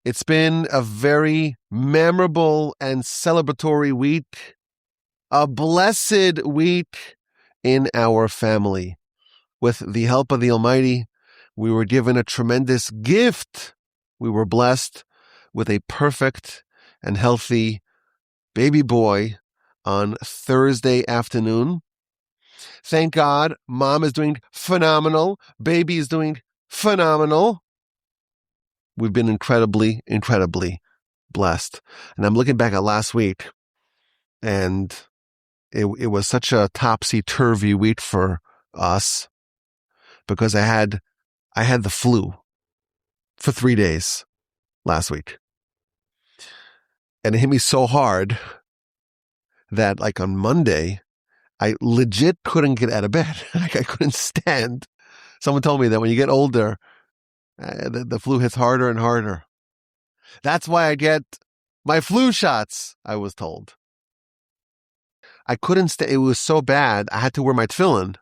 It's been a very memorable and celebratory week, a blessed week in our family. With the help of the Almighty, we were given a tremendous gift. We were blessed with a perfect and healthy baby boy on Thursday afternoon. Thank God, mom is doing phenomenal. Baby is doing phenomenal. We've been incredibly, incredibly blessed. And I'm looking back at last week, and it was such a topsy-turvy week for us because I had the flu for 3 days last week. And it hit me so hard that like on Monday, I legit couldn't get out of bed. Like I couldn't stand. Someone told me that when you get older, the flu hits harder and harder. That's why I get my flu shots, I was told. I couldn't stay. It was so bad. I had to wear my tefillin,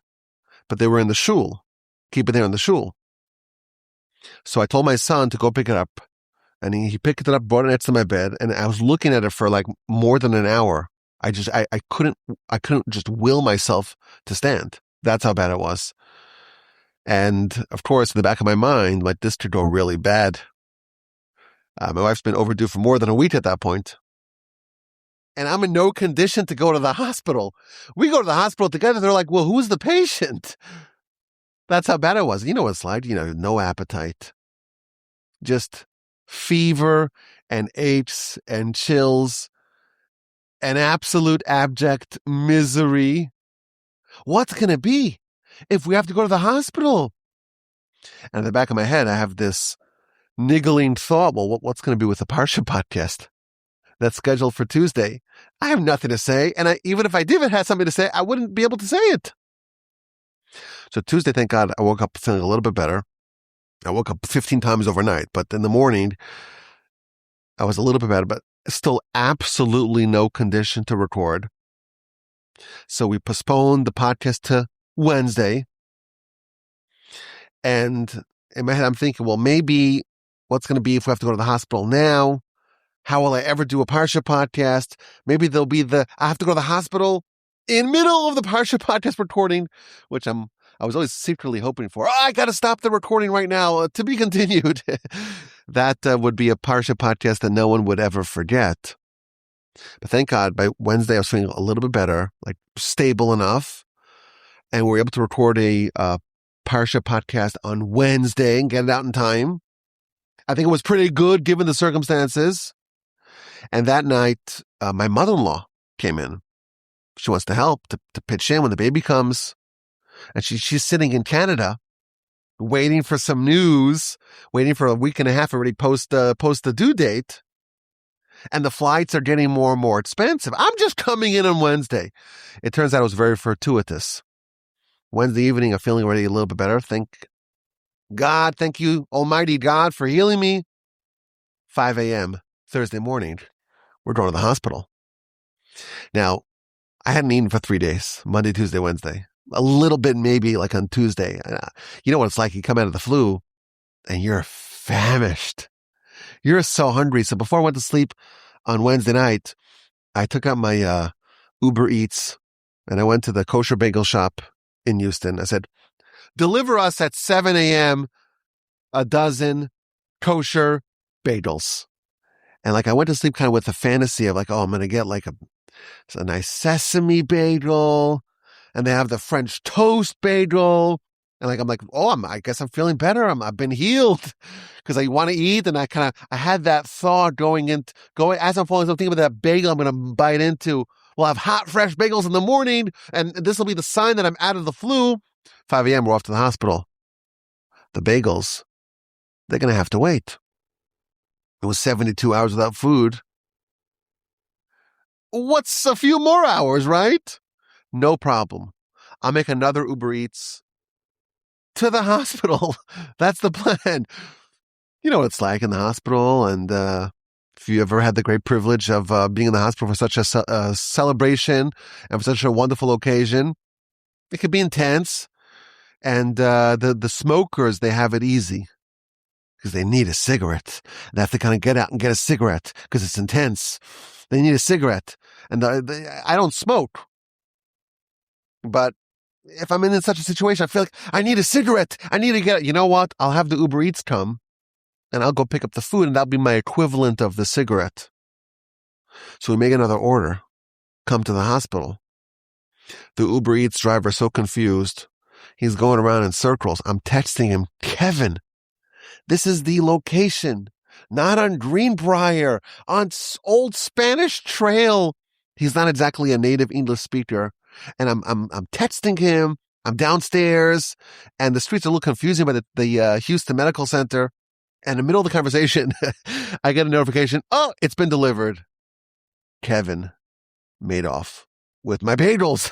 but they were in the shul. Keep it there in the shul. So I told my son to go pick it up, and he picked it up, brought it next to my bed, and I was looking at it for like more than an hour. I couldn't just will myself to stand. That's how bad it was. And of course, in the back of my mind, like this could go really bad. My wife's been overdue for more than a week at that point. And I'm in no condition to go to the hospital. We go to the hospital together. They're like, well, who's the patient? That's how bad it was. You know what it's like, no appetite. Just fever and aches and chills and absolute abject misery. What's going to be if we have to go to the hospital? And in the back of my head, I have this niggling thought, well, what's going to be with the Parsha podcast that's scheduled for Tuesday? I have nothing to say. And even if I did have something to say, I wouldn't be able to say it. So Tuesday, thank God, I woke up feeling a little bit better. I woke up 15 times overnight, but in the morning, I was a little bit better, but still absolutely no condition to record. So we postponed the podcast to Wednesday. And in my head, I'm thinking, well, maybe what's going to be if we have to go to the hospital now? How will I ever do a Parsha podcast? Maybe there'll be I have to go to the hospital in middle of the Parsha podcast recording, which I was always secretly hoping for. I got to stop the recording right now, to be continued. That would be a Parsha podcast that no one would ever forget. But thank God, by Wednesday, I was feeling a little bit better, like stable enough. And we were able to record a Parsha podcast on Wednesday and get it out in time. I think it was pretty good given the circumstances. And that night, my mother-in-law came in. She wants to help, to pitch in when the baby comes. And she's sitting in Canada, waiting for some news, waiting for a week and a half already post the due date. And the flights are getting more and more expensive. I'm just coming in on Wednesday. It turns out it was very fortuitous. Wednesday evening, I'm feeling already a little bit better. Thank God, thank you, Almighty God, for healing me. 5 a.m. Thursday morning, we're going to the hospital. Now, I hadn't eaten for 3 days, Monday, Tuesday, Wednesday. A little bit maybe like on Tuesday. You know what it's like? You come out of the flu and you're famished. You're so hungry. So before I went to sleep on Wednesday night, I took out my Uber Eats and I went to the kosher bagel shop in Houston. I said, deliver us at 7 a.m. a dozen kosher bagels. And like I went to sleep kind of with a fantasy of like, oh, I'm going to get like a nice sesame bagel. And they have the French toast bagel. And like, I'm like, oh, I guess I'm feeling better. I've been healed because I want to eat. And I had that thought going as I'm falling asleep, thinking about that bagel I'm going to bite into. We'll have hot, fresh bagels in the morning. And this will be the sign that I'm out of the flu. 5 a.m., we're off to the hospital. The bagels, they're going to have to wait. It was 72 hours without food. What's a few more hours, right? No problem. I'll make another Uber Eats to the hospital. That's the plan. You know what it's like in the hospital. And if you ever had the great privilege of being in the hospital for such a celebration and for such a wonderful occasion, it could be intense. And the smokers, they have it easy. because they need a cigarette. They have to kind of get out and get a cigarette because it's intense. They need a cigarette. And I don't smoke. But if I'm in such a situation, I feel like I need a cigarette. I need to get it. You know what? I'll have the Uber Eats come and I'll go pick up the food and that'll be my equivalent of the cigarette. So we make another order, come to the hospital. The Uber Eats driver is so confused. He's going around in circles. I'm texting him, Kevin, this is the location, not on Greenbrier, on Old Spanish Trail. He's not exactly a native English speaker. And I'm texting him. I'm downstairs and the streets are a little confusing by the Houston Medical Center. And in the middle of the conversation, I get a notification. Oh, it's been delivered. Kevin made off with my bagels.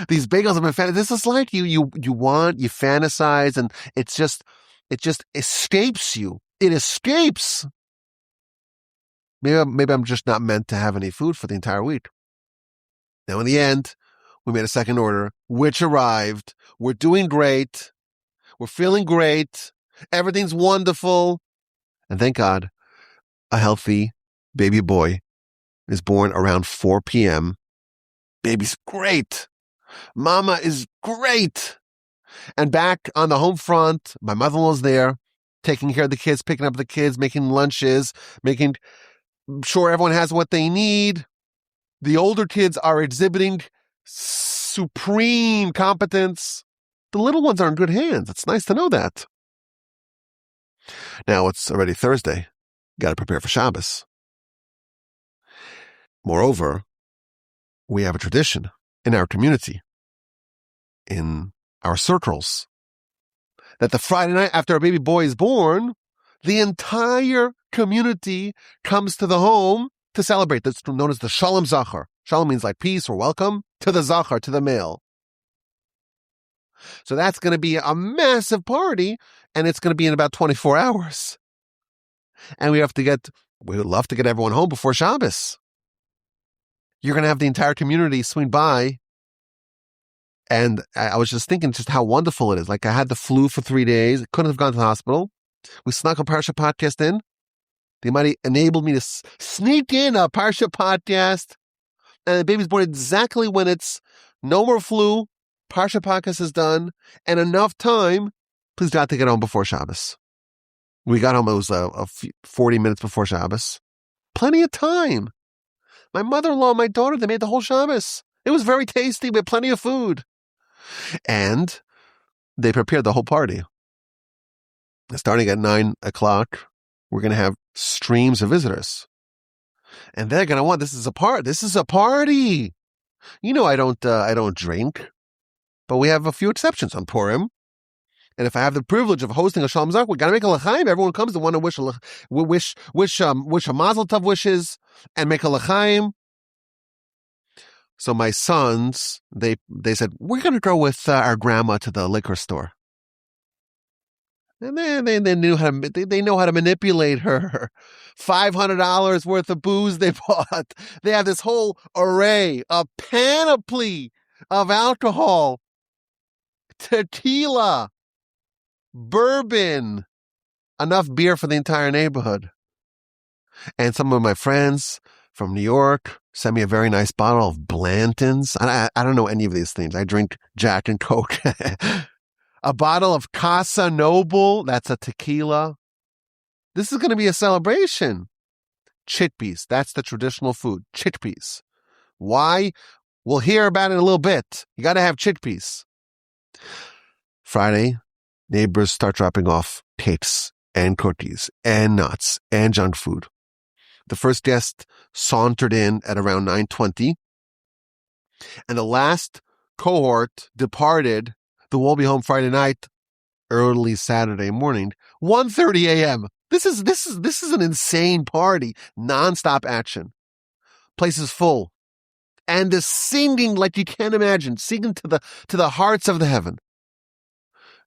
These bagels have been fantastic. This is like you fantasize, and it just escapes you. It escapes. Maybe I'm just not meant to have any food for the entire week. Now, in the end, we made a second order, which arrived. We're doing great. We're feeling great. Everything's wonderful. And thank God, a healthy baby boy is born around 4 p.m. Baby's great. Mama is great. And back on the home front, my mother-in-law's there, taking care of the kids, picking up the kids, making lunches, making sure everyone has what they need. The older kids are exhibiting supreme competence. The little ones are in good hands. It's nice to know that. Now it's already Thursday. Got to prepare for Shabbos. Moreover, we have a tradition in our community, in our circles, that the Friday night after a baby boy is born, the entire community comes to the home to celebrate. That's known as the Shalom Zachor. Shalom means like peace or welcome, to the Zachor, to the male. So that's going to be a massive party, and it's going to be in about 24 hours. And we would love to get everyone home before Shabbos. You're going to have the entire community swing by. And I was just thinking just how wonderful it is. Like I had the flu for 3 days. Couldn't have gone to the hospital. We snuck a Parsha podcast in. The Almighty enabled me to sneak in a Parsha podcast. And the baby's born exactly when it's no more flu. Parsha podcast is done. And enough time. Please God to get home before Shabbos. We got home, it was 40 minutes before Shabbos. Plenty of time. My mother-in-law and my daughter, they made the whole Shabbos. It was very tasty. We had plenty of food. And they prepared the whole party. Starting at 9 o'clock, we're going to have streams of visitors. And they're going to want, this is a party. You know, I don't drink, but we have a few exceptions on Purim. And if I have the privilege of hosting a Shalom Zachor, we got to make a l'chaim. Everyone comes to want to wish a mazel tov wishes and make a l'chaim. So my sons, they said, we're going to go with our grandma to the liquor store. And they know how to manipulate her. $500 worth of booze they bought. They have this whole array, a panoply of alcohol, tequila, bourbon, enough beer for the entire neighborhood. And some of my friends from New York sent me a very nice bottle of Blanton's. I don't know any of these things. I drink Jack and Coke. A bottle of Casa Noble. That's a tequila. This is going to be a celebration. Chickpeas. That's the traditional food. Chickpeas. Why? We'll hear about it in a little bit. You got to have chickpeas. Friday, neighbors start dropping off cakes and cookies and nuts and junk food. The first guest sauntered in at around 9:20, and the last cohort departed. They will be home Friday night, early Saturday morning, 1:30 a.m. This is an insane party, nonstop action. Place is full, and the singing like you can't imagine, singing to the hearts of the heaven,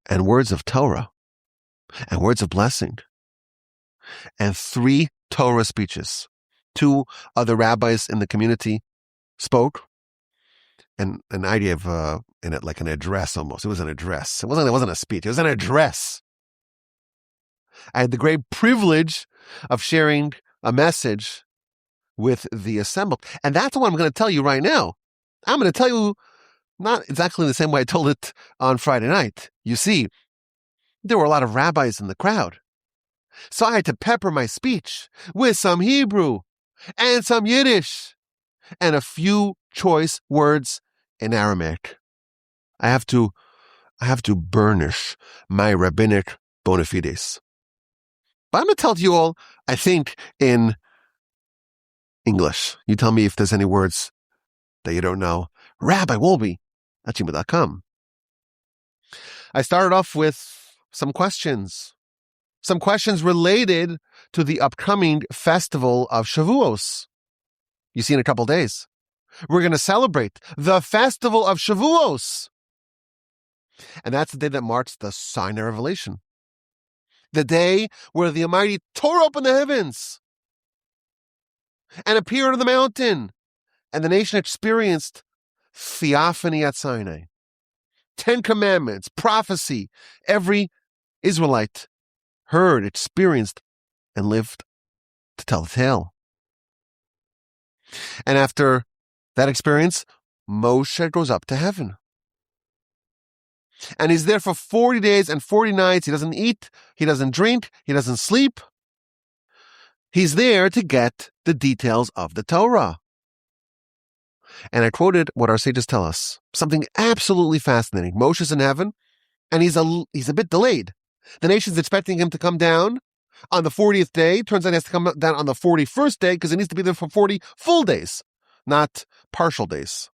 and words of Torah, and words of blessing, and 3 Torah speeches. 2 other rabbis in the community spoke, and an idea of in it like an address almost. It was an address. It wasn't a speech. It was an address. I had the great privilege of sharing a message with the assembled. And that's what I'm going to tell you right now. I'm going to tell you not exactly the same way I told it on Friday night. You see, there were a lot of rabbis in the crowd. So I had to pepper my speech with some Hebrew and some Yiddish and a few choice words in Aramaic. I have to burnish my rabbinic bona fides. But I'm going to tell you all, I think, in English. You tell me if there's any words that you don't know. RabbiWolbe@gmail.com. I started off with some questions related to the upcoming festival of Shavuos. You see, in a couple days, we're going to celebrate the festival of Shavuos. And that's the day that marks the Sinai revelation. The day where the Almighty tore open the heavens and appeared on the mountain, and the nation experienced theophany at Sinai. 10 commandments, prophecy. Every Israelite heard, experienced, and lived to tell the tale. And after that experience, Moshe goes up to heaven. And he's there for 40 days and 40 nights. He doesn't eat, he doesn't drink, he doesn't sleep. He's there to get the details of the Torah. And I quoted what our sages tell us, something absolutely fascinating. Moshe's in heaven, and he's a bit delayed. The nation's expecting him to come down on the 40th day. Turns out he has to come down on the 41st day because he needs to be there for 40 full days, not partial days.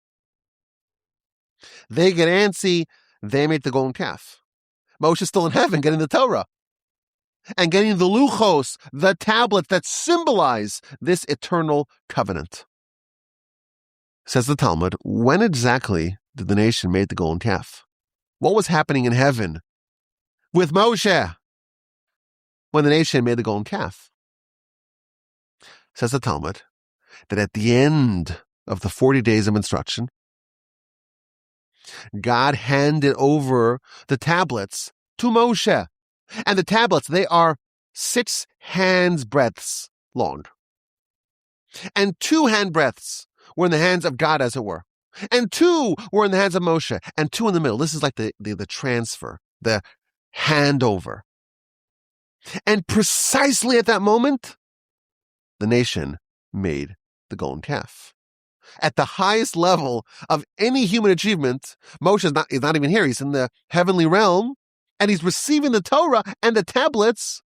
They get antsy. They make the golden calf. Moshe's still in heaven getting the Torah and getting the luchos, the tablets that symbolize this eternal covenant. Says the Talmud, when exactly did the nation make the golden calf? What was happening in heaven with Moshe when the nation made the golden calf? Says the Talmud that at the end of the 40 days of instruction, God handed over the tablets to Moshe. And the tablets, they are 6 hands breadths long. And 2 hand breadths were in the hands of God, as it were. And 2 were in the hands of Moshe. And 2 in the middle. This is like the transfer, the handover. And precisely at that moment, the nation made the golden calf. At the highest level of any human achievement, Moshe is not even here. He's in the heavenly realm, and he's receiving the Torah and the tablets,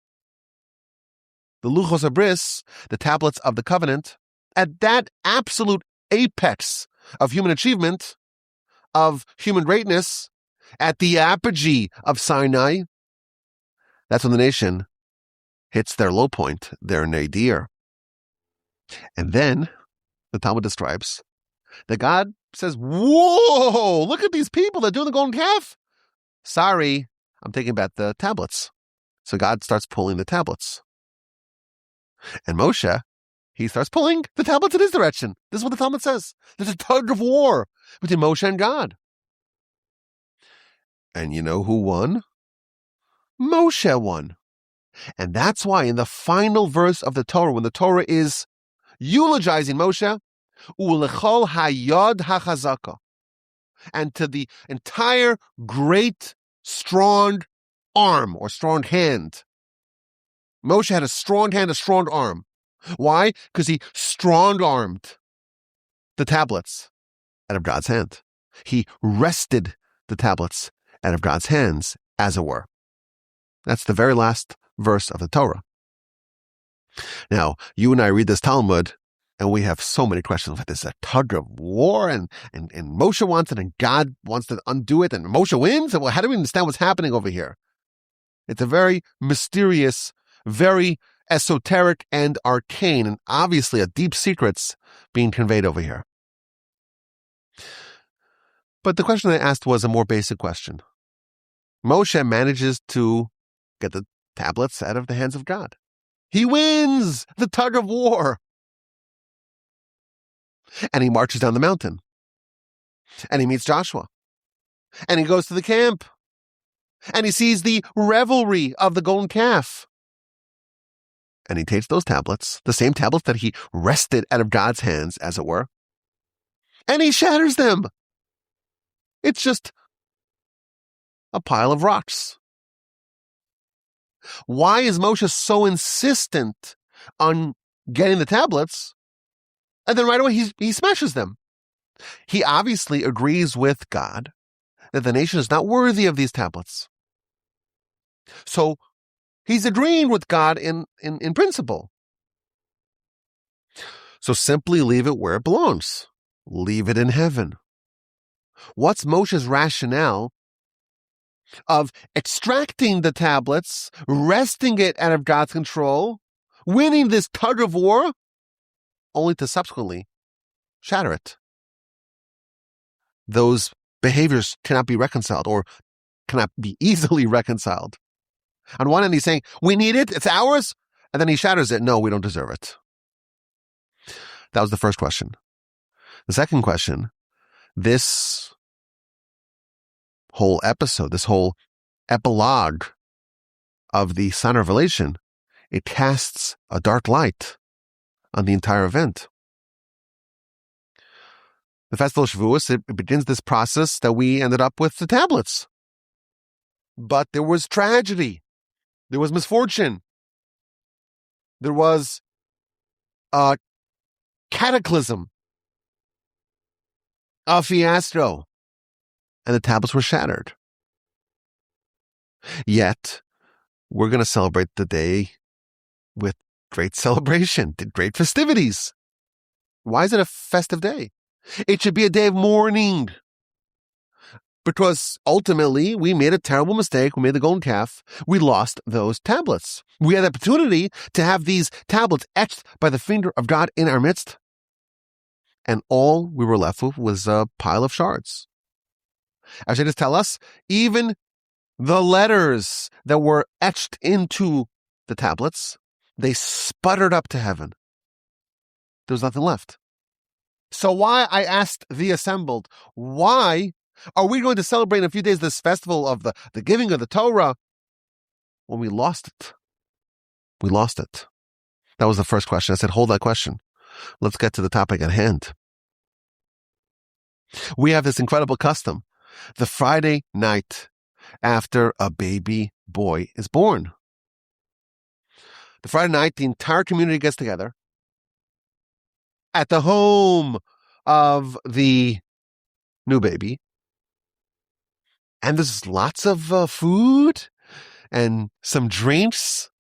the luchos habris, the tablets of the covenant, at that absolute apex of human achievement, of human greatness, at the apogee of Sinai. That's when the nation hits their low point, their nadir. And then the Talmud describes that God says, whoa, look at these people. They're doing the golden calf. Sorry, I'm taking back the tablets. So God starts pulling the tablets. And Moshe, he starts pulling the tablets in his direction. This is what the Talmud says. There's a tug of war between Moshe and God. And you know who won? Moshe won. And that's why in the final verse of the Torah, when the Torah is eulogizing Moshe, Ulechol hayod hachazaka, and to the entire great, strong arm or strong hand. Moshe had a strong hand, a strong arm. Why? Because he strong-armed the tablets out of God's hand. He wrested the tablets out of God's hands, as it were. That's the very last verse of the Torah. Now, you and I read this Talmud, and we have so many questions. Like there's a tug of war, and Moshe wants it, and God wants to undo it, and Moshe wins? Well, how do we understand what's happening over here? It's a very mysterious, very esoteric and arcane, and obviously a deep secrets being conveyed over here. But the question I asked was a more basic question. Moshe manages to get the tablets out of the hands of God. He wins the tug of war. And he marches down the mountain. And he meets Joshua. And he goes to the camp. And he sees the revelry of the golden calf. And he takes those tablets, the same tablets that he wrested out of God's hands, as it were, and he shatters them. It's just a pile of rocks. Why is Moshe so insistent on getting the tablets? And then right away he smashes them. He obviously agrees with God that the nation is not worthy of these tablets. So he's agreeing with God in principle. So simply leave it where it belongs. Leave it in heaven. What's Moshe's rationale of extracting the tablets, wresting it out of God's control, winning this tug of war, only to subsequently shatter it? Those behaviors cannot be reconciled, or cannot be easily reconciled. On one hand, he's saying, we need it, it's ours, and then he shatters it. No, we don't deserve it. That was the first question. The second question, this whole episode, this whole epilogue of the sign of Revelation, it casts a dark light on the entire event. The festival of Shavuos, it begins this process that we ended up with the tablets. But there was tragedy. There was misfortune. There was a cataclysm, a fiasco, and the tablets were shattered. Yet, we're going to celebrate the day with great celebration, great festivities. Why is it a festive day? It should be a day of mourning. Because ultimately, we made a terrible mistake. We made the golden calf. We lost those tablets. We had the opportunity to have these tablets etched by the finger of God in our midst. And all we were left with was a pile of shards. As they just tell us, even the letters that were etched into the tablets, they sputtered up to heaven. There was nothing left. So why, I asked the assembled, why are we going to celebrate in a few days this festival of the giving of the Torah when we lost it? We lost it. That was the first question. I said, hold that question. Let's get to the topic at hand. We have this incredible custom. The Friday night after a baby boy is born. The Friday night, the entire community gets together at the home of the new baby. And there's lots of food and some drinks,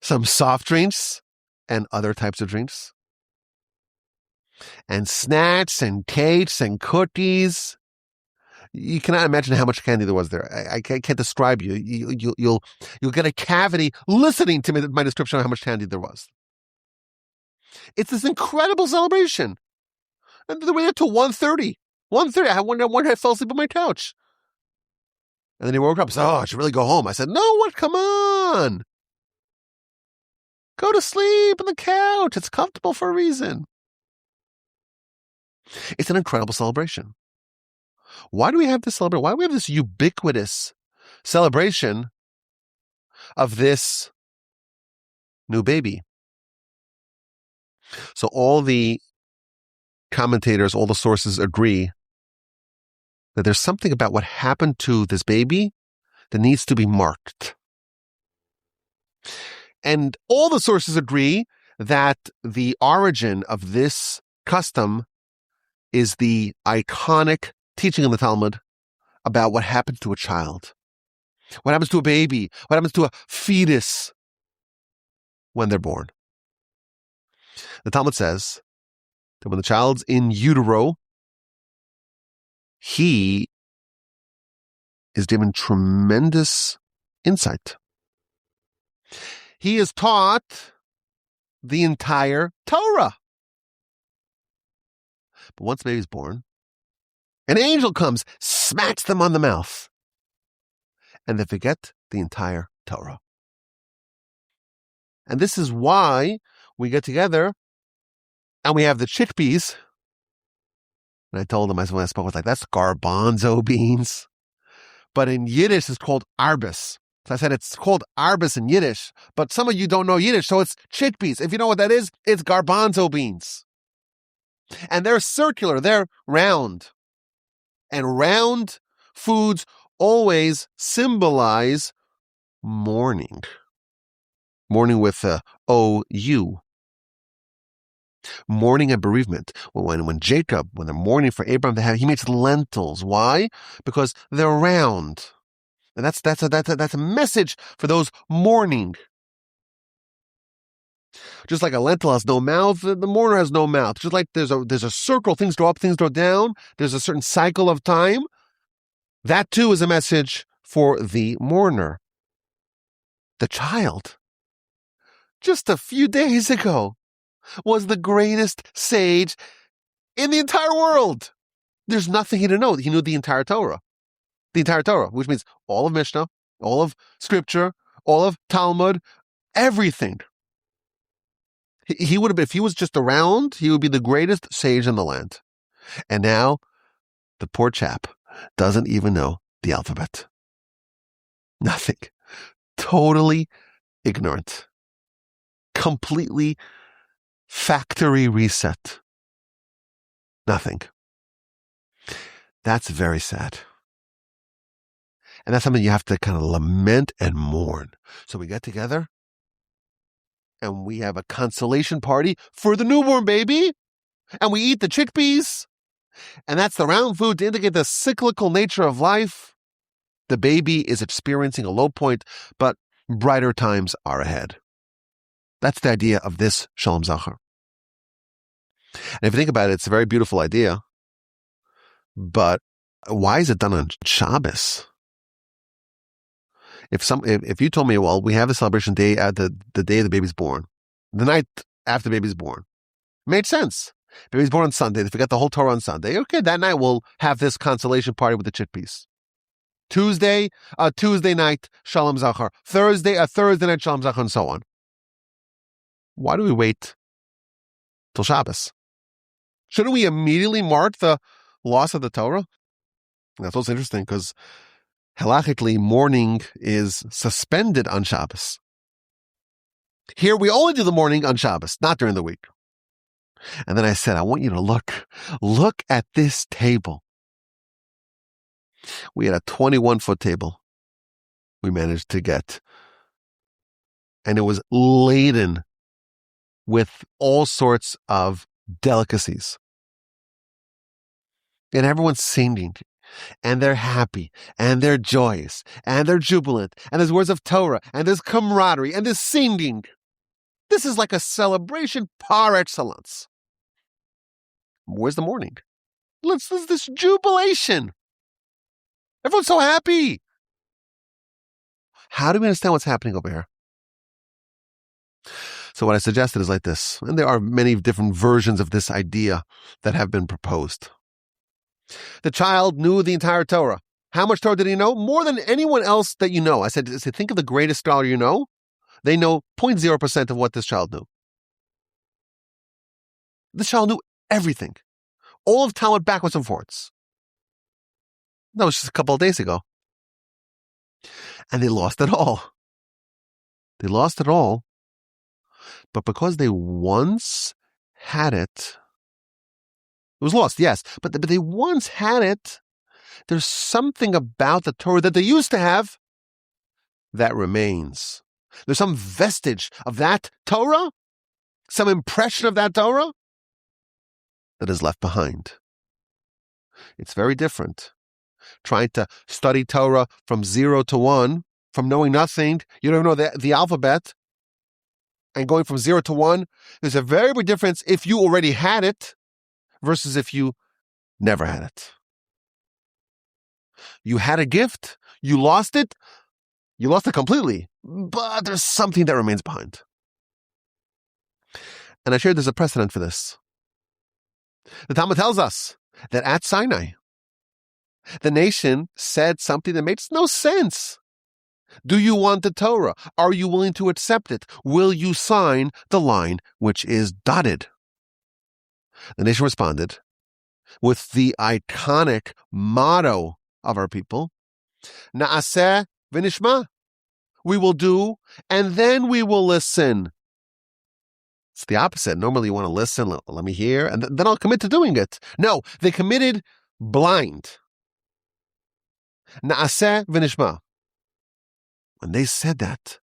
some soft drinks and other types of drinks, and snacks and cakes and cookies. You cannot imagine how much candy there was there. I can't describe you. You'll get a cavity listening to my description of how much candy there was. It's this incredible celebration. And they were there till 1:30. 1:30. I wonder I fell asleep on my couch. And then he woke up and said, I should really go home. I said, no, what? Come on. Go to sleep on the couch. It's comfortable for a reason. It's an incredible celebration. Why do we have this celebration? Why do we have this ubiquitous celebration of this new baby? So all the commentators, all the sources agree that there's something about what happened to this baby that needs to be marked. And all the sources agree that the origin of this custom is the iconic teaching in the Talmud about what happens to a child, what happens to a baby, what happens to a fetus when they're born. The Talmud says that when the child's in utero, he is given tremendous insight. He is taught the entire Torah. But once the baby's born, an angel comes, smacks them on the mouth, and they forget the entire Torah. And this is why we get together and we have the chickpeas. And I told them, when I spoke, I was like, that's garbanzo beans. But in Yiddish, it's called arbus. So I said it's called arbus in Yiddish, but some of you don't know Yiddish, so it's chickpeas. If you know what that is, it's garbanzo beans. And they're circular, they're round. And round foods always symbolize mourning. Mourning with O-U. Mourning and bereavement. When Jacob, when they're mourning for Abraham, he makes lentils. Why? Because they're round. And that's a message for those mourning. Just like a lentil has no mouth, the mourner has no mouth. Just like there's a circle, things go up, things go down. There's a certain cycle of time. That too is a message for the mourner. The child, just a few days ago, was the greatest sage in the entire world. There's nothing he didn't know. He knew the entire Torah. The entire Torah, which means all of Mishnah, all of Scripture, all of Talmud, everything. He would have been, if he was just around, he would be the greatest sage in the land. And now, the poor chap doesn't even know the alphabet. Nothing. Totally ignorant. Completely factory reset. Nothing. That's very sad. And that's something you have to kind of lament and mourn. So we get together and we have a consolation party for the newborn baby. And we eat the chickpeas. And that's the round food to indicate the cyclical nature of life. The baby is experiencing a low point, but brighter times are ahead. That's the idea of this Shalom Zachor. And if you think about it, it's a very beautiful idea. But why is it done on Shabbos? If you told me, well, we have the celebration day at the day the baby's born, the night after the baby's born, it made sense. Baby's born on Sunday. They forget the whole Torah on Sunday. Okay, that night we'll have this consolation party with the chickpeas. Tuesday night, Shalom Zachor. Thursday night, Shalom Zachor, and so on. Why do we wait till Shabbos? Shouldn't we immediately mark the loss of the Torah? That's what's interesting, because halachically, mourning is suspended on Shabbos. Here, we only do the mourning on Shabbos, not during the week. And then I said, I want you to look at this table. We had a 21-foot table we managed to get. And it was laden with all sorts of delicacies. And everyone's singing. And they're happy, and they're joyous, and they're jubilant, and there's words of Torah, and there's camaraderie, and there's singing. This is like a celebration par excellence. Where's the mourning? There's this jubilation. Everyone's so happy. How do we understand what's happening over here? So what I suggested is like this, and there are many different versions of this idea that have been proposed. The child knew the entire Torah. How much Torah did he know? More than anyone else that you know. I said, think of the greatest scholar you know. They know 0.0% of what this child knew. This child knew everything. All of Talmud backwards and forwards. That was just a couple of days ago. And they lost it all. They lost it all. But because they once had it, it was lost, yes, but they once had it. There's something about the Torah that they used to have that remains. There's some vestige of that Torah, some impression of that Torah that is left behind. It's very different. Trying to study Torah from 0 to 1, from knowing nothing, you don't know the alphabet, and going from 0 to 1, there's a very big difference if you already had it versus if you never had it. You had a gift, you lost it completely, but there's something that remains behind. And I shared there's a precedent for this. The Talmud tells us that at Sinai, the nation said something that makes no sense. Do you want the Torah? Are you willing to accept it? Will you sign the line which is dotted? The nation responded with the iconic motto of our people, Na'aseh v'nishma. we will do, and then we will listen. It's the opposite. Normally you want to listen, let me hear, and then I'll commit to doing it. No, they committed blind. Na'aseh v'nishma. When they said that,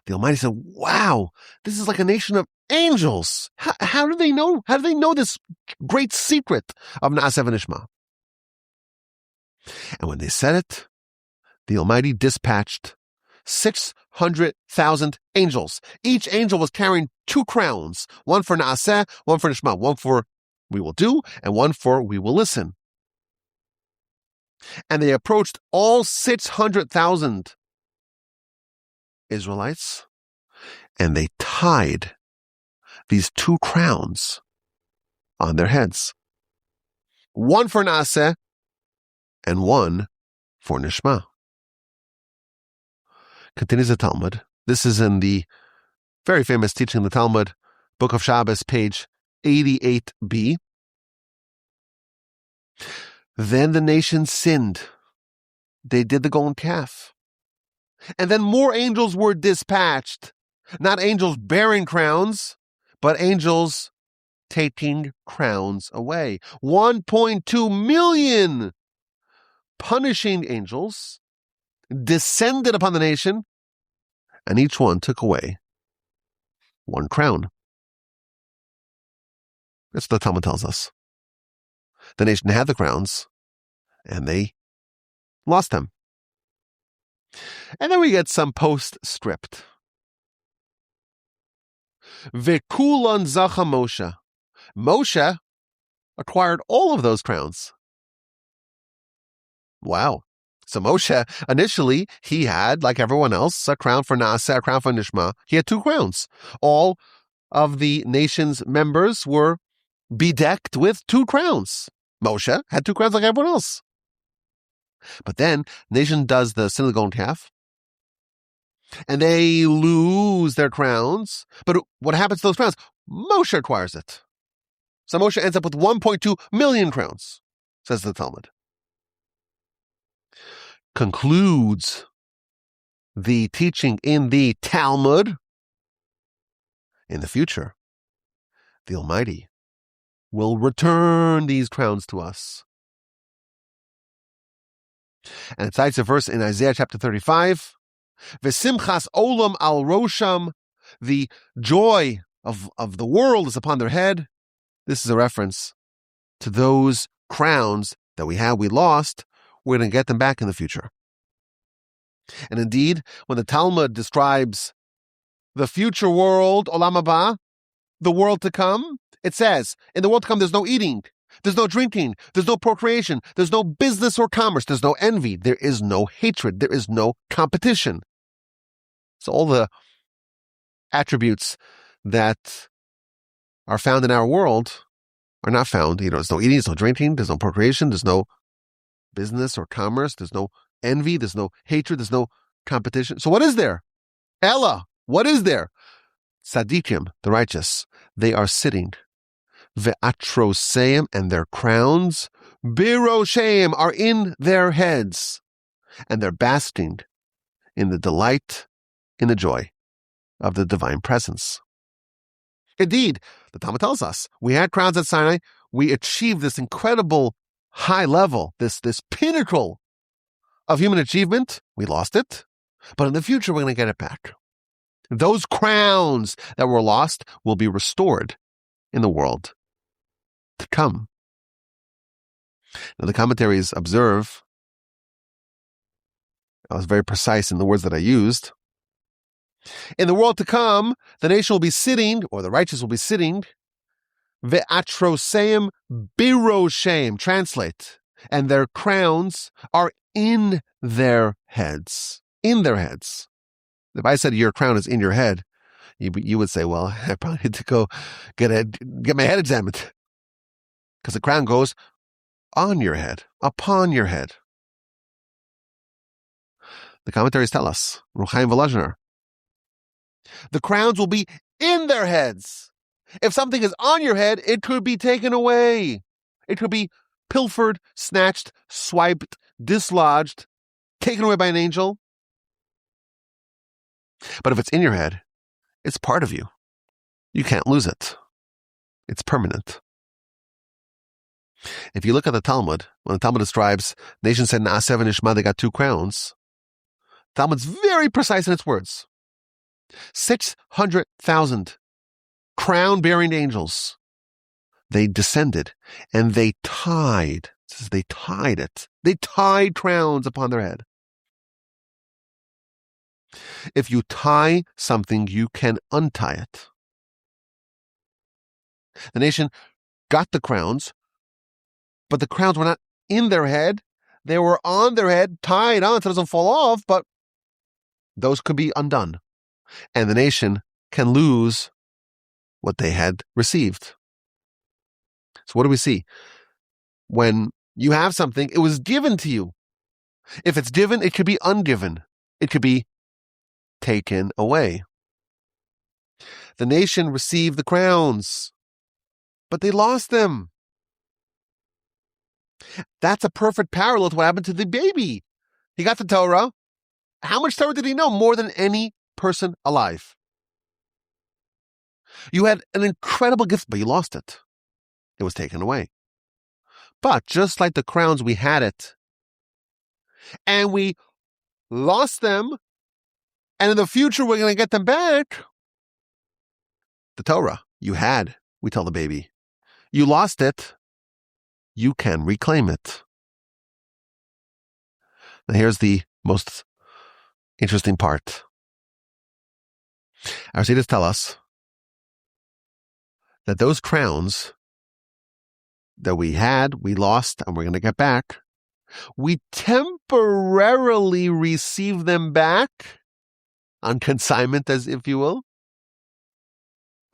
the Almighty said, wow, this is like a nation of angels. How do they know? How do they know this great secret of Na'aseh v'nishma? And when they said it, the Almighty dispatched 600,000 angels. Each angel was carrying 2 crowns, one for Na'aseh, one for Nishma, one for we will do, and one for we will listen. And they approached all 600,000 Israelites, and they tied these 2 crowns on their heads. One for Na'aseh, and one for Nishma. Continues the Talmud. This is in the very famous teaching of the Talmud, Book of Shabbos, page 88b. Then the nation sinned. They did the golden calf. And then more angels were dispatched. Not angels bearing crowns, but angels taking crowns away. 1.2 million punishing angels descended upon the nation, and each one took away 1 crown. That's what the Talmud tells us. The nation had the crowns, and they lost them. And then we get some postscript. V'kulon zacha Moshe. Moshe acquired all of those crowns. Wow. So Moshe, initially, he had, like everyone else, a crown for Na'aseh, a crown for Nishma. He had 2 crowns. All of the nation's members were bedecked with 2 crowns. Moshe had 2 crowns like everyone else. But then, nation does the sin of the golden calf, and they lose their crowns. But what happens to those crowns? Moshe acquires it. So Moshe ends up with 1.2 million crowns, says the Talmud. Concludes the teaching in the Talmud. In the future, the Almighty will return these crowns to us. And it cites a verse in Isaiah chapter 35, V'simchas olam al rosham, the joy of the world is upon their head. This is a reference to those crowns that we lost. We're going to get them back in the future. And indeed, when the Talmud describes the future world, olam haba, the world to come, it says, in the world to come, there's no eating, there's no drinking, there's no procreation, there's no business or commerce, there's no envy, there is no hatred, there is no competition. So all the attributes that are found in our world are not found. There's no eating, there's no drinking, there's no procreation, there's no business or commerce, there's no envy, there's no hatred, there's no competition. So what is there? Ella, what is there? Tzadikim, the righteous, they are sitting. Ve'atroseim, and their crowns, birosheim, are in their heads. And they're basking in the delight, in the joy of the divine presence. Indeed, the Talmud tells us, we had crowns at Sinai, we achieved this incredible high level, this pinnacle of human achievement. We lost it, but in the future we're going to get it back. Those crowns that were lost will be restored in the world to come. Now the commentaries observe, I was very precise in the words that I used. In the world to come, the nation will be sitting, or the righteous will be sitting, ve'atroseim birosheim, translate, and their crowns are in their heads. In their heads. If I said your crown is in your head, you would say, well, I probably need to go get my head examined. Because the crown goes on your head, upon your head. The commentaries tell us, Ruchaim Volozhiner, the crowns will be in their heads. If something is on your head, it could be taken away. It could be pilfered, snatched, swiped, dislodged, taken away by an angel. But if it's in your head, it's part of you. You can't lose it. It's permanent. If you look at the Talmud, when the Talmud describes, nation said, Na'aseh v'nishma, they got 2 crowns. Talmud's very precise in its words. 600,000 crown-bearing angels. They descended and they tied. It says they tied it. They tied crowns upon their head. If you tie something, you can untie it. The nation got the crowns, but the crowns were not in their head. They were on their head, tied on so it doesn't fall off, but those could be undone. And the nation can lose what they had received. So what do we see? When you have something, it was given to you. If it's given, it could be ungiven. It could be taken away. The nation received the crowns, but they lost them. That's a perfect parallel to what happened to the baby. He got the Torah. How much Torah did he know? More than any person alive. You had an incredible gift, but you lost it. It was taken away. But just like the crowns, we had it. And we lost them. And in the future, we're going to get them back. The Torah you had, we tell the baby. You lost it. You can reclaim it. Now here's the most interesting part. Our Siddur tell us that those crowns that we had, we lost, and we're going to get back, we temporarily receive them back on consignment, as if you will,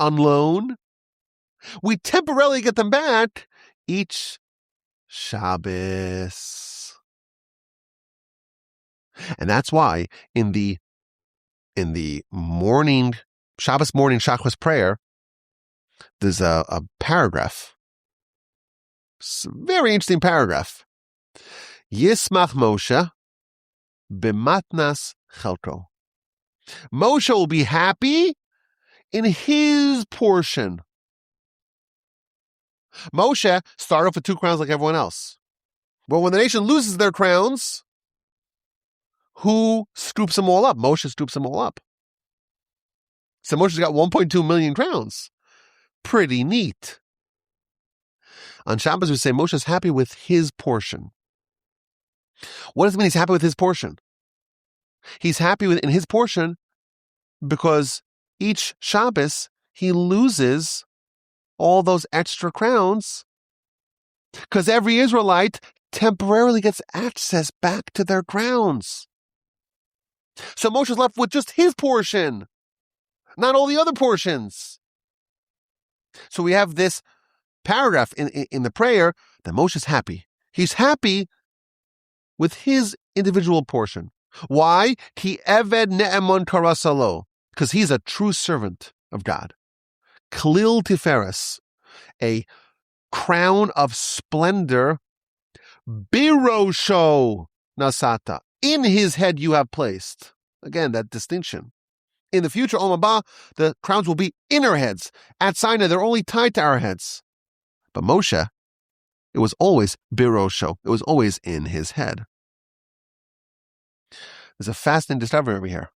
on loan. We temporarily get them back each Shabbos. And that's why in the morning, Shabbos morning Shacharis prayer, there's a paragraph. It's a very interesting paragraph. Yismach Moshe b'matnas chelko. Moshe will be happy in his portion. Moshe started off with 2 crowns like everyone else. But when the nation loses their crowns, who scoops them all up? Moshe scoops them all up. So Moshe's got 1.2 million crowns. Pretty neat. On Shabbos, we say Moshe's happy with his portion. What does it mean he's happy with his portion? He's happy in his portion because each Shabbos he loses all those extra crowns because every Israelite temporarily gets access back to their crowns. So Moshe's left with just his portion, not all the other portions. So we have this paragraph in the prayer that Moshe's happy. He's happy with his individual portion. Why? Ki eved ne'emon karasalo. Because he's a true servant of God. Klil tiferes, a crown of splendor. Birosho nasata. In his head you have placed. Again, that distinction. In the future, Olam Haba, the crowns will be in our heads. At Sinai, they're only tied to our heads. But Moshe, it was always birosho. It was always in his head. There's a fascinating discovery over here.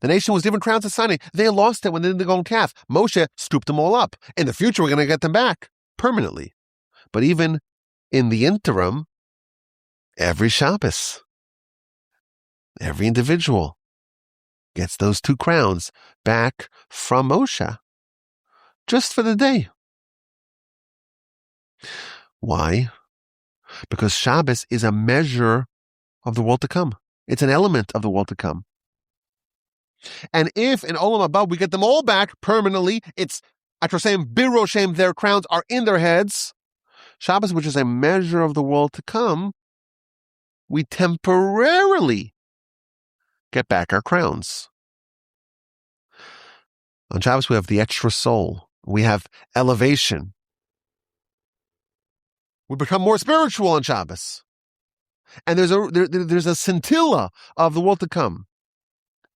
The nation was given crowns at Sinai. They lost it when they did the golden calf. Moshe scooped them all up. In the future, we're going to get them back permanently. But even in the interim, every Shabbos, every individual gets those 2 crowns back from Moshe just for the day. Why? Because Shabbos is a measure of the world to come. It's an element of the world to come. And if in Olam Haba we get them all back permanently, it's Atroshem, Biroshem, their crowns are in their heads. Shabbos, which is a measure of the world to come, we temporarily get back our crowns. On Shabbos, we have the extra soul. We have elevation. We become more spiritual on Shabbos. And there's a scintilla of the world to come.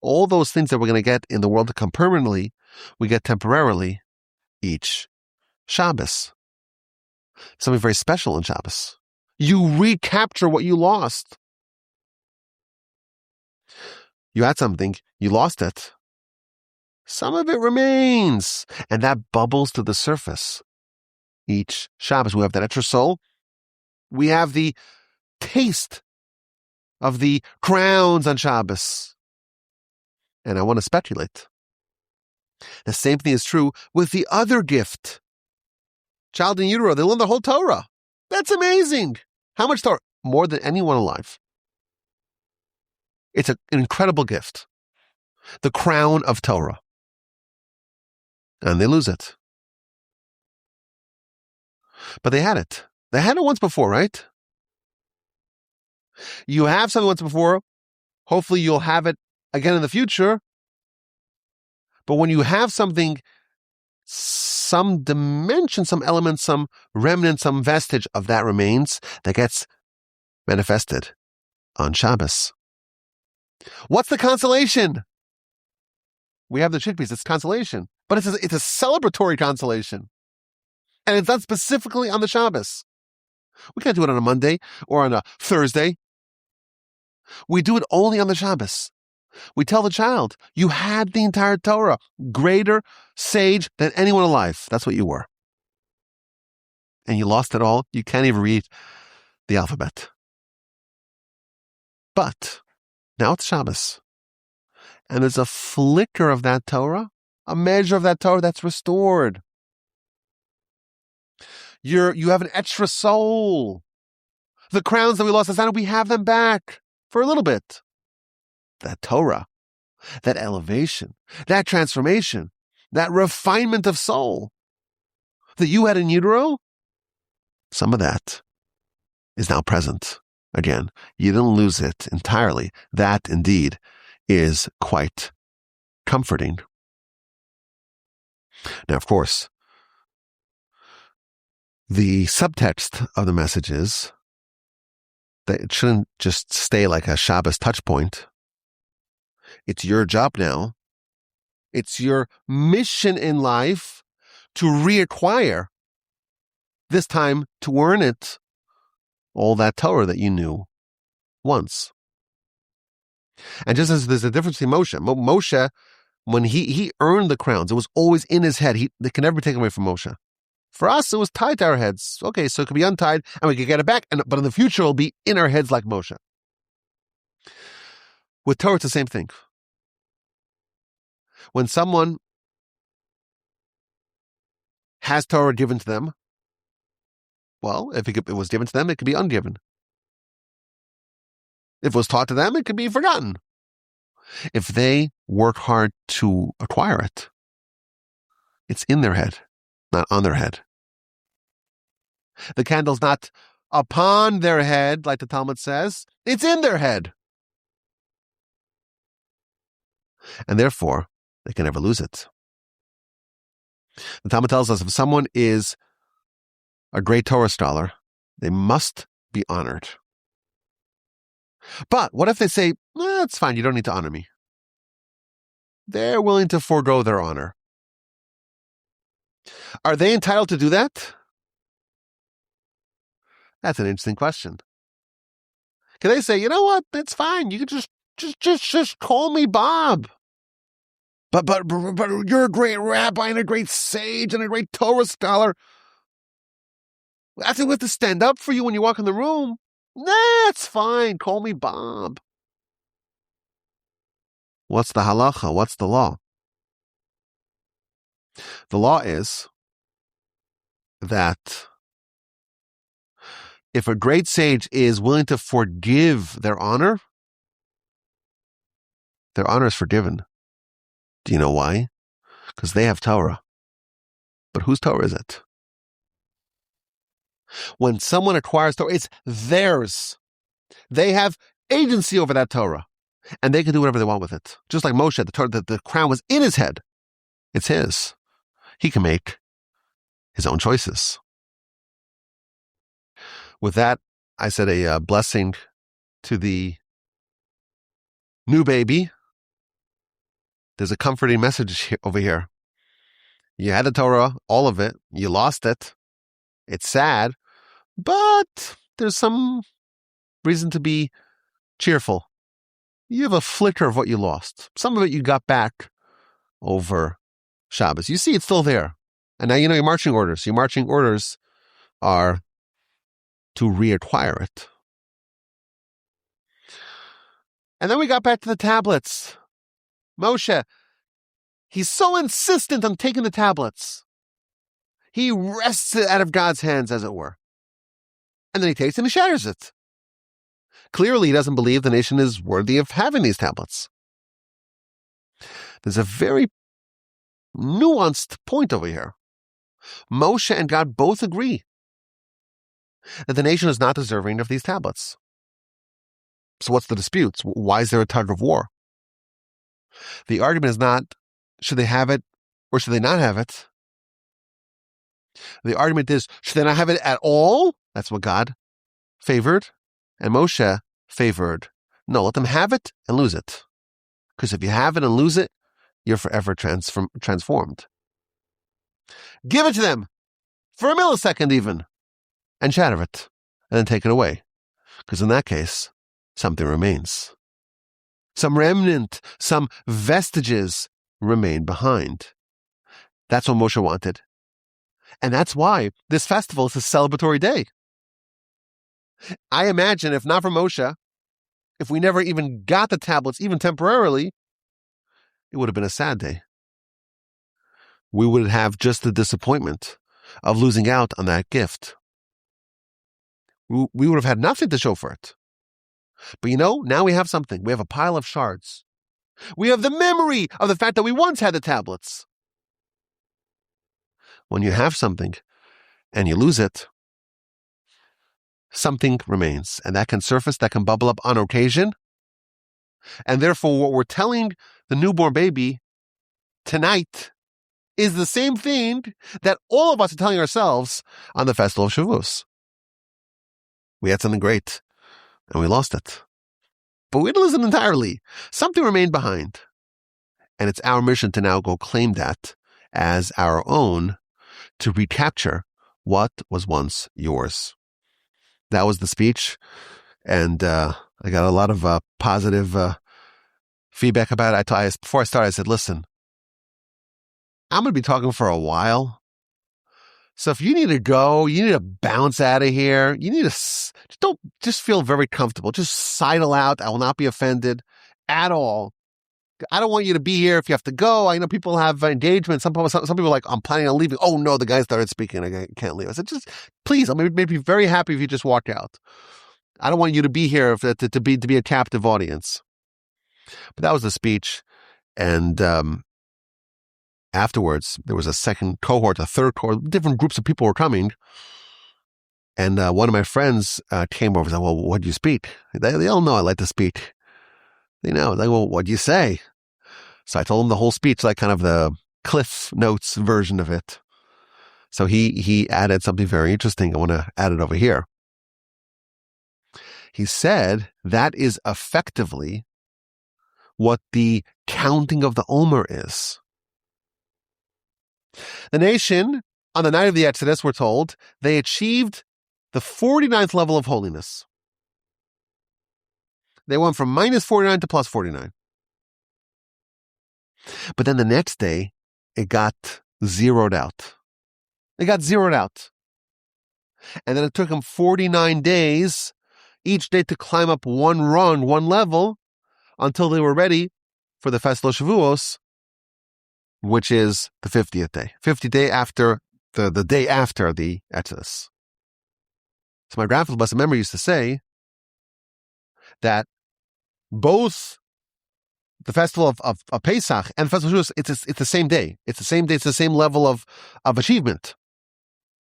All those things that we're going to get in the world to come permanently, we get temporarily each Shabbos. Something very special in Shabbos. You recapture what you lost. You had something, you lost it. Some of it remains, and that bubbles to the surface. Each Shabbos, we have that extra soul. We have the taste of the crowns on Shabbos. And I want to speculate. The same thing is true with the other gift. Child in utero, they learn the whole Torah. That's amazing. How much Torah? More than anyone alive. It's an incredible gift. The crown of Torah. And they lose it. But they had it. They had it once before, right? You have something once before. Hopefully you'll have it again in the future. But when you have something, some dimension, some element, some remnant, some vestige of that remains, that gets manifested on Shabbos. What's the consolation? We have the chickpeas. It's consolation. But it's a celebratory consolation. And it's done specifically on the Shabbos. We can't do it on a Monday or on a Thursday. We do it only on the Shabbos. We tell the child, you had the entire Torah, greater sage than anyone alive. That's what you were. And you lost it all. You can't even read the alphabet. But now it's Shabbos. And there's a flicker of that Torah, a measure of that Torah that's restored. You have an extra soul. The crowns that we lost, we have them back for a little bit. That Torah, that elevation, that transformation, that refinement of soul that you had in utero, some of that is now present. Again, you didn't lose it entirely. That indeed is quite comforting. Now, of course, the subtext of the message is that it shouldn't just stay like a Shabbos touch point. It's your job now. It's your mission in life to reacquire, this time to earn it, all that Torah that you knew once. And just as there's a difference in Moshe, when he earned the crowns, it was always in his head. They can never be taken away from Moshe. For us, it was tied to our heads. Okay, so it could be untied and we could get it back, but in the future, it'll be in our heads like Moshe. With Torah, it's the same thing. When someone has Torah given to them, well, if it was given to them, it could be ungiven. If it was taught to them, it could be forgotten. If they work hard to acquire it, it's in their head, not on their head. The candle's not upon their head, like the Talmud says. It's in their head. And therefore, they can never lose it. The Talmud tells us if someone is a great Torah scholar, they must be honored. But what if they say, it's fine, you don't need to honor me? They're willing to forego their honor. Are they entitled to do that? That's an interesting question. Can they say, you know what, that's fine, you can just call me Bob. But you're a great rabbi and a great sage and a great Torah scholar. I think we have to stand up for you when you walk in the room. Nah, it's fine. Call me Bob. What's the halacha? What's the law? The law is that if a great sage is willing to forgive their honor is forgiven. Do you know why? Because they have Torah. But whose Torah is it? When someone acquires Torah, it's theirs. They have agency over that Torah. And they can do whatever they want with it. Just like Moshe, the crown was in his head. It's his. He can make his own choices. With that, I said a blessing to the new baby, there's a comforting message over here. You had the Torah, all of it. You lost it. It's sad, but there's some reason to be cheerful. You have a flicker of what you lost. Some of it you got back over Shabbos. You see it's still there. And now you know your marching orders. Your marching orders are to reacquire it. And then we got back to the tablets. Moshe, he's so insistent on taking the tablets. He wrests it out of God's hands, as it were. And then he takes it and he shatters it. Clearly, he doesn't believe the nation is worthy of having these tablets. There's a very nuanced point over here. Moshe and God both agree that the nation is not deserving of these tablets. So what's the dispute? Why is there a tug of war? The argument is not, should they have it or should they not have it? The argument is, should they not have it at all? That's what God favored. And Moshe favored. No, let them have it and lose it. Because if you have it and lose it, you're forever transformed. Give it to them for a millisecond even and shatter it and then take it away. Because in that case, something remains. Some remnant, some vestiges remain behind. That's what Moshe wanted. And that's why this festival is a celebratory day. I imagine if not for Moshe, if we never even got the tablets, even temporarily, it would have been a sad day. We would have just the disappointment of losing out on that gift. We would have had nothing to show for it. But now we have something. We have a pile of shards. We have the memory of the fact that we once had the tablets. When you have something and you lose it, something remains. And that can surface, that can bubble up on occasion. And therefore, what we're telling the newborn baby tonight is the same thing that all of us are telling ourselves on the festival of Shavuos. We had something great, and we lost it. But we didn't lose it entirely. Something remained behind. And it's our mission to now go claim that as our own, to recapture what was once yours. That was the speech, and I got a lot of positive feedback about it. Before I started, I said, listen, I'm going to be talking for a while. So if you need to go, you need to bounce out of here, you need to, don't just feel very comfortable. Just sidle out. I will not be offended at all. I don't want you to be here if you have to go. I know people have engagement. Some people are like, I'm planning on leaving. Oh no, the guy started speaking. I can't leave. I said, just please, I'll maybe be very happy if you just walk out. I don't want you to be here to be a captive audience. But that was the speech. And afterwards, there was a second cohort, a third cohort, different groups of people were coming. And one of my friends came over and said, well, what do you speak? They all know I like to speak. They know. Like, well, what do you say? So I told him the whole speech, like kind of the Cliff Notes version of it. So he added something very interesting. I want to add it over here. He said that is effectively what the counting of the Omer is. The nation, on the night of the Exodus, we're told, they achieved the 49th level of holiness. They went from minus 49 to plus 49. But then the next day, it got zeroed out. It got zeroed out. And then it took them 49 days, each day to climb up one rung, one level, until they were ready for the festival of Shavuos, which is the 50th day. 50th day after the day after the Exodus. So my grandfather, blessed memory, used to say that both the festival of Pesach and the festival of Shavuos, it's the same day. It's the same day. It's the same level of achievement.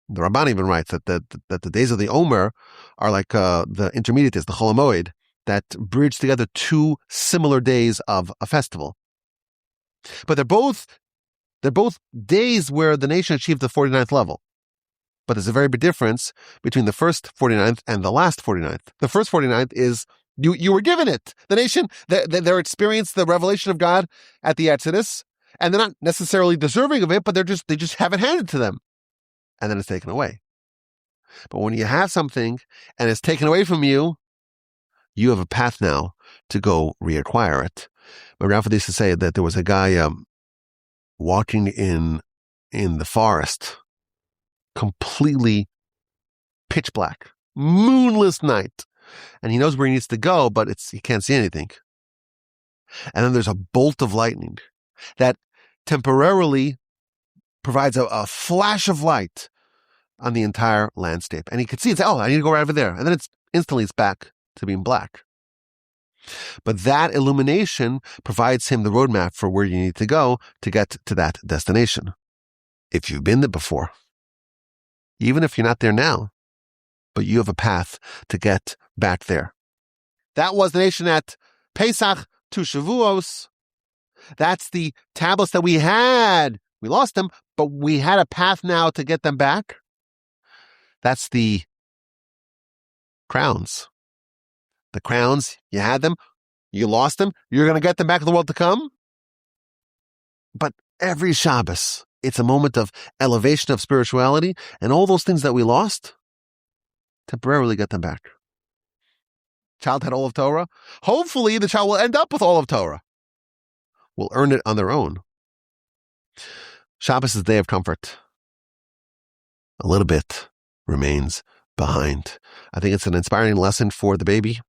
The Ramban even writes that the days of the Omer are like the intermediate days, the Chol HaMoed, that bridge together two similar days of a festival. But they're both days where the nation achieved the 49th level. But there's a very big difference between the first 49th and the last 49th. The first 49th is You were given it. The nation, they're experienced the revelation of God at the Exodus, and they're not necessarily deserving of it, but they just have it handed to them. And then it's taken away. But when you have something and it's taken away from you, you have a path now to go reacquire it. My grandfather used to say that there was a guy walking in the forest, completely pitch black, moonless night. And he knows where he needs to go, but he can't see anything. And then there's a bolt of lightning that temporarily provides a flash of light on the entire landscape. And he could see and say, I need to go right over there. And then it's back to being black. But that illumination provides him the roadmap for where you need to go to get to that destination. If you've been there before, even if you're not there now, but you have a path to get back there. That was the nation at Pesach to Shavuos. That's the tablets that we had. We lost them, but we had a path now to get them back. That's the crowns. The crowns, you had them, you lost them, you're going to get them back in the world to come. But every Shabbos, it's a moment of elevation of spirituality, and all those things that we lost, temporarily get them back. Child had all of Torah. Hopefully the child will end up with all of Torah. Will earn it on their own. Shabbos is a day of comfort. A little bit remains behind. I think it's an inspiring lesson for the baby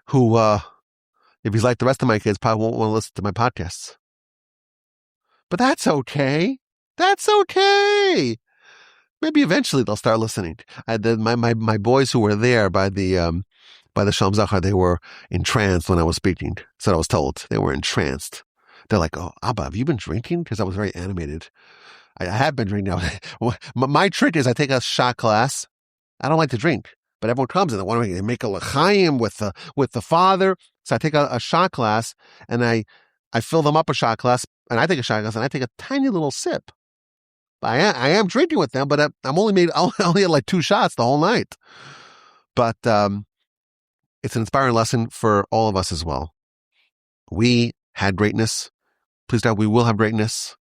who, if he's like the rest of my kids, probably won't want to listen to my podcasts. But that's okay. That's okay. Maybe eventually they'll start listening. My boys who were there by the Shalom Zachor, they were entranced when I was speaking. So I was told they were entranced. They're like, "Oh, Abba, have you been drinking?" Because I was very animated. I have been drinking. My trick is I take a shot glass. I don't like to drink, but everyone comes and they want to make a l'chaim with the father. So I take a shot glass and I fill them up a shot glass, and I take a shot glass and I take a tiny little sip. I am drinking with them, but I only had like 2 shots the whole night. But it's an inspiring lesson for all of us as well. We had greatness. Please God, we will have greatness.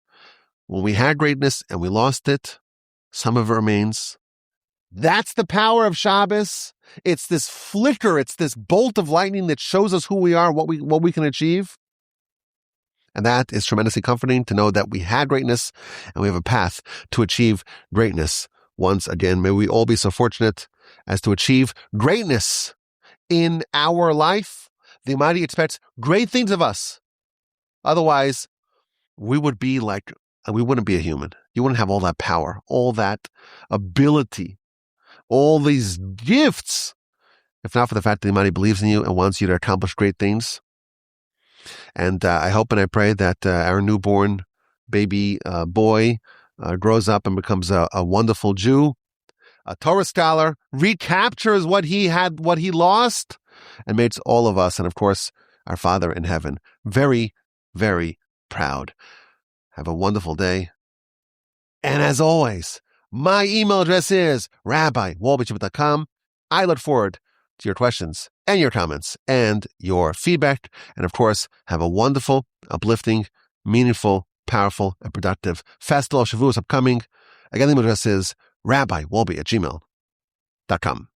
When we had greatness and we lost it, some of it remains. That's the power of Shabbos. It's this flicker. It's this bolt of lightning that shows us who we are, what we can achieve. And that is tremendously comforting to know that we had greatness and we have a path to achieve greatness. Once again, may we all be so fortunate as to achieve greatness in our life. The Almighty expects great things of us. Otherwise, we wouldn't be a human. You wouldn't have all that power, all that ability, all these gifts, if not for the fact that the Almighty believes in you and wants you to accomplish great things. And I hope and I pray that our newborn baby boy grows up and becomes a wonderful Jew, a Torah scholar, recaptures what he lost, and makes all of us, and of course, our Father in heaven, very, very proud. Have a wonderful day. And as always, my email address is rabbi@wolbachibit.com. I look forward to your questions and your comments and your feedback. And of course, have a wonderful, uplifting, meaningful, powerful, and productive festival of Shavuos upcoming. Again, the email address is rabbi@wolbe@gmail.com.